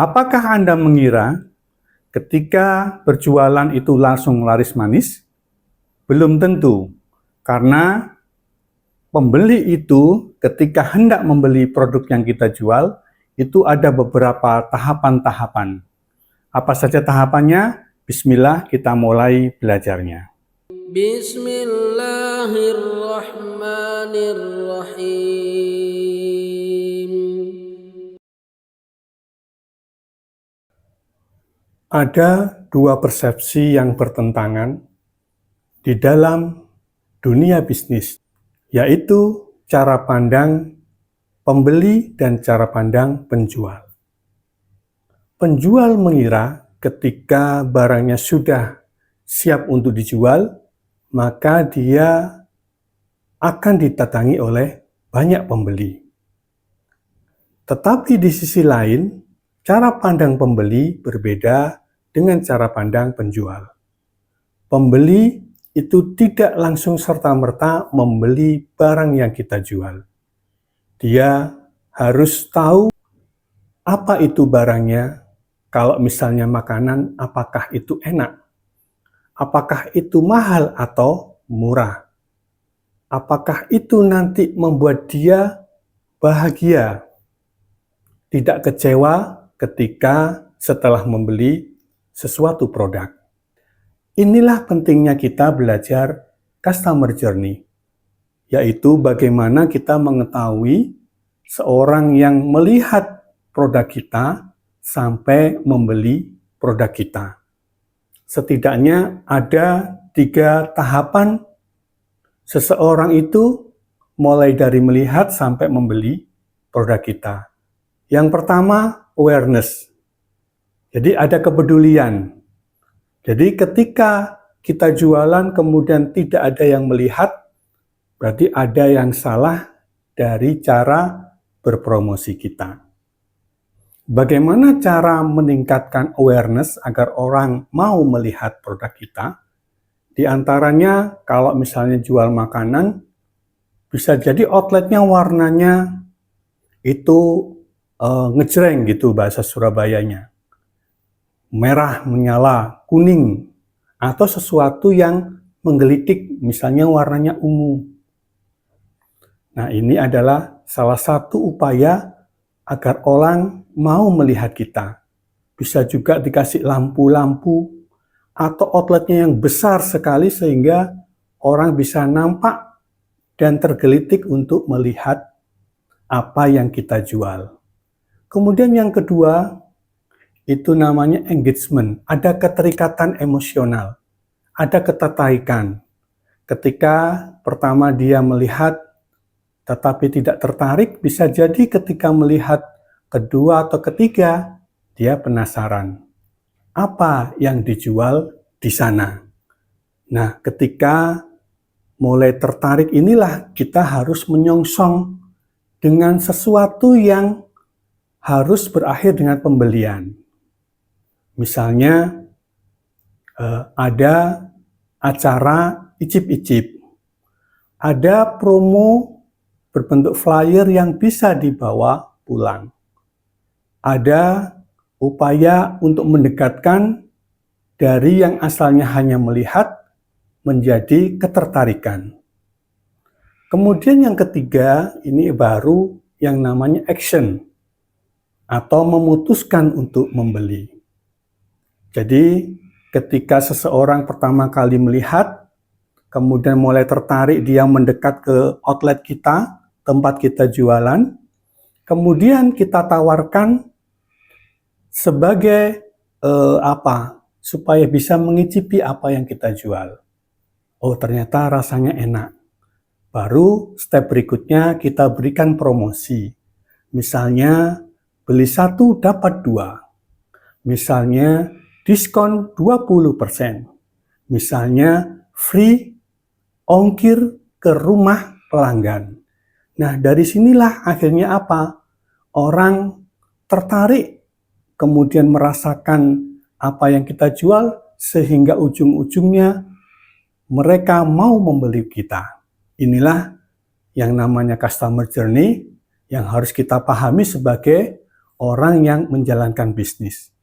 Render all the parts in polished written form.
Apakah Anda mengira ketika berjualan itu langsung laris manis? Belum tentu, karena pembeli itu ketika hendak membeli produk yang kita jual, itu ada beberapa tahapan-tahapan. Apa saja tahapannya? Bismillah, kita mulai belajarnya. Bismillahirrahmanirrahim. Ada dua persepsi yang bertentangan di dalam dunia bisnis, yaitu cara pandang pembeli dan cara pandang penjual. Penjual mengira ketika barangnya sudah siap untuk dijual, maka dia akan didatangi oleh banyak pembeli. Tetapi di sisi lain, cara pandang pembeli berbeda dengan cara pandang penjual. Pembeli itu tidak langsung serta-merta membeli barang yang kita jual. Dia harus tahu apa itu barangnya. Kalau misalnya makanan, apakah itu enak? Apakah itu mahal atau murah? Apakah itu nanti membuat dia bahagia? Tidak kecewa ketika setelah membeli sesuatu produk. Inilah pentingnya kita belajar customer journey, yaitu bagaimana kita mengetahui seorang yang melihat produk kita sampai membeli produk kita. Setidaknya ada 3 tahapan seseorang itu mulai dari melihat sampai membeli produk kita. Yang pertama, awareness. Jadi ada kepedulian. Jadi ketika kita jualan kemudian tidak ada yang melihat, berarti ada yang salah dari cara berpromosi kita. Bagaimana cara meningkatkan awareness agar orang mau melihat produk kita? Di antaranya kalau misalnya jual makanan, bisa jadi outletnya warnanya itu ngejreng gitu bahasa Surabayanya. Merah menyala, kuning, atau sesuatu yang menggelitik, misalnya warnanya ungu. Nah, ini adalah salah satu upaya agar orang mau melihat kita. Bisa juga dikasih lampu-lampu atau outletnya yang besar sekali sehingga orang bisa nampak dan tergelitik untuk melihat apa yang kita jual. Kemudian yang kedua, itu namanya engagement. Ada keterikatan emosional, ada ketertarikan. Ketika pertama dia melihat tetapi tidak tertarik, bisa jadi ketika melihat kedua atau ketiga, dia penasaran. Apa yang dijual di sana? Nah, ketika mulai tertarik inilah kita harus menyongsong dengan sesuatu yang harus berakhir dengan pembelian. Misalnya ada acara icip-icip, ada promo berbentuk flyer yang bisa dibawa pulang, ada upaya untuk mendekatkan dari yang asalnya hanya melihat menjadi ketertarikan. Kemudian yang ketiga, ini baru yang namanya action atau memutuskan untuk membeli. Jadi ketika seseorang pertama kali melihat, kemudian mulai tertarik, dia mendekat ke outlet kita, tempat kita jualan, kemudian kita tawarkan sebagai supaya bisa mengicipi apa yang kita jual. Oh, ternyata rasanya enak. Baru step berikutnya kita berikan promosi. Misalnya beli 1 dapat 2. Misalnya diskon 20%. Misalnya free ongkir ke rumah pelanggan. Nah, dari sinilah akhirnya apa? Orang tertarik, kemudian merasakan apa yang kita jual, sehingga ujung-ujungnya mereka mau membeli kita. Inilah yang namanya customer journey yang harus kita pahami sebagai orang yang menjalankan bisnis.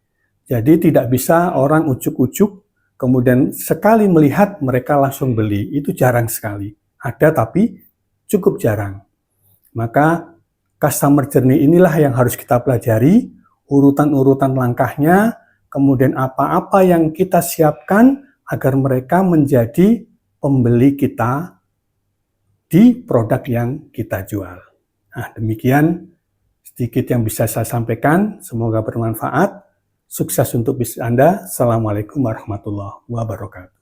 Jadi tidak bisa orang ujuk-ujuk, kemudian sekali melihat mereka langsung beli. Itu jarang sekali. Ada tapi cukup jarang. Maka customer journey inilah yang harus kita pelajari, urutan-urutan langkahnya, kemudian apa-apa yang kita siapkan agar mereka menjadi pembeli kita di produk yang kita jual. Nah, demikian sedikit yang bisa saya sampaikan. Semoga bermanfaat. Sukses untuk bisnis Anda. Assalamualaikum warahmatullahi wabarakatuh.